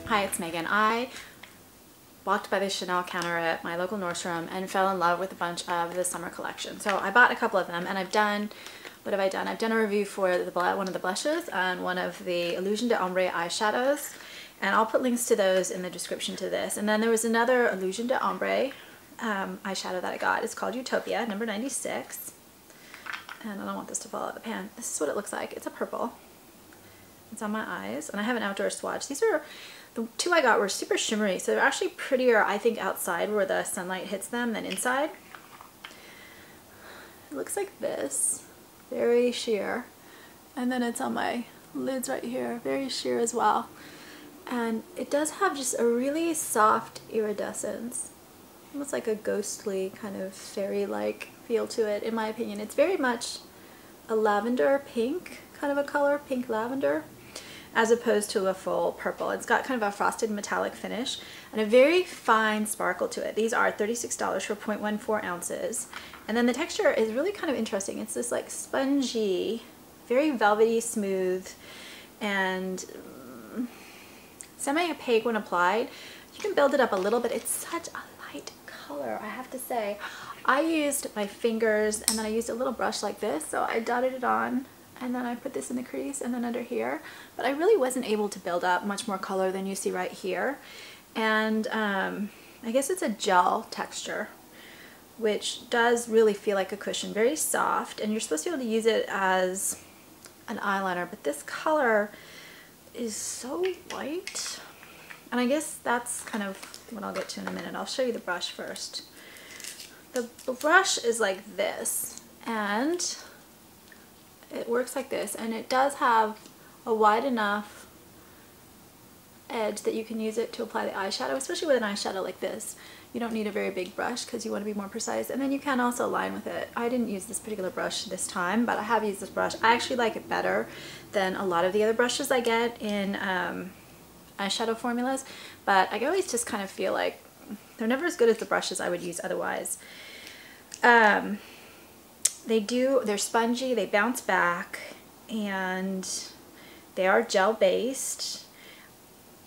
Hi, it's Megan. I walked by the Chanel counter at my local Nordstrom and fell in love with a bunch of the summer collection. So I bought a couple of them, and I've done, what have I done? I've done a review for one of the blushes and one of the Illusion de Ombre eyeshadows, and I'll put links to those in the description to this. And then there was another Illusion de Ombre eyeshadow that I got. It's called Utopia, number 96. And I don't want this to fall out of the pan. This is what it looks like. It's a purple. It's on my eyes, and I have an outdoor swatch. These are, the two I got were super shimmery, so they're actually prettier, I think, outside where the sunlight hits them than inside. It looks like this, very sheer, and then it's on my lids right here, very sheer as well. And it does have just a really soft iridescence, almost like a ghostly kind of fairy-like feel to it, in my opinion. It's very much a lavender pink kind of a color, pink lavender, as opposed to a full purple. It's got kind of a frosted metallic finish and a very fine sparkle to it. These are $36 for 0.14 ounces. And then the texture is really kind of interesting. It's this like spongy, very velvety smooth, and semi-opaque when applied. You can build it up a little bit. It's such a light color, I have to say. I used my fingers and then I used a little brush like this, so I dotted it on. And then I put this in the crease and then under here. But I really wasn't able to build up much more color than you see right here. And I guess it's a gel texture, which does really feel like a cushion. Very soft, and you're supposed to be able to use it as an eyeliner. But this color is so light. And I guess that's kind of what I'll get to in a minute. I'll show you the brush first. The brush is like this, and it works like this, and it does have a wide enough edge that you can use it to apply the eyeshadow, especially with an eyeshadow like this. You don't need a very big brush because you want to be more precise, and then you can also line with it. I didn't use this particular brush this time, but I have used this brush. I actually like it better than a lot of the other brushes I get in eyeshadow formulas, but I always just kind of feel like they're never as good as the brushes I would use otherwise. They're spongy, they bounce back, and they are gel based.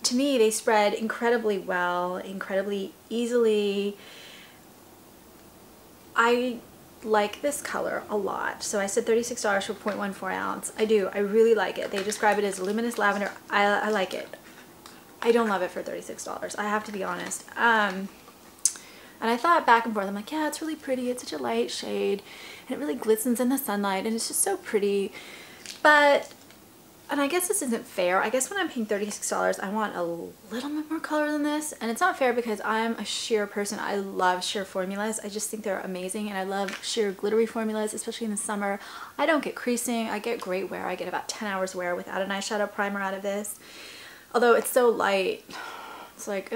To me, they spread incredibly well, incredibly easily. I like this color a lot. So I said $36 for 0.14 ounce. I do, I really like it. They describe it as luminous lavender. I like it. I don't love it for $36, I have to be honest. And I thought back and forth, I'm like, yeah, it's really pretty, it's such a light shade, and it really glistens in the sunlight, and it's just so pretty. But, and I guess this isn't fair, I guess when I'm paying $36, I want a little bit more color than this, and it's not fair because I'm a sheer person. I love sheer formulas, I just think they're amazing, and I love sheer glittery formulas, especially in the summer. I don't get creasing, I get great wear, I get about 10 hours wear without an eyeshadow primer out of this. Although it's so light, it's like,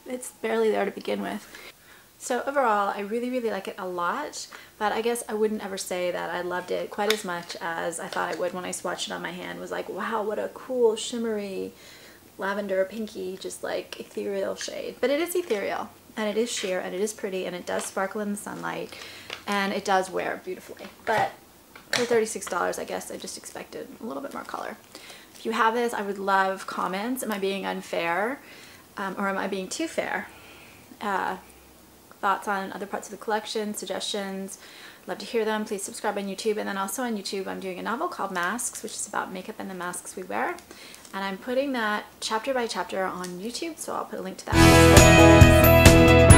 it's barely there to begin with. So overall, I really, really like it a lot, but I guess I wouldn't ever say that I loved it quite as much as I thought I would when I swatched it on my hand. It was like, wow, what a cool, shimmery, lavender, pinky, just like ethereal shade. But it is ethereal, and it is sheer, and it is pretty, and it does sparkle in the sunlight, and it does wear beautifully. But for $36, I guess I just expected a little bit more color. If you have this, I would love comments. Am I being unfair, or am I being too fair? Thoughts on other parts of the collection, suggestions, love to hear them. Please subscribe on YouTube. And then also on YouTube, I'm doing a novel called Masks, which is about makeup and the masks we wear, and I'm putting that chapter by chapter on YouTube, so I'll put a link to that.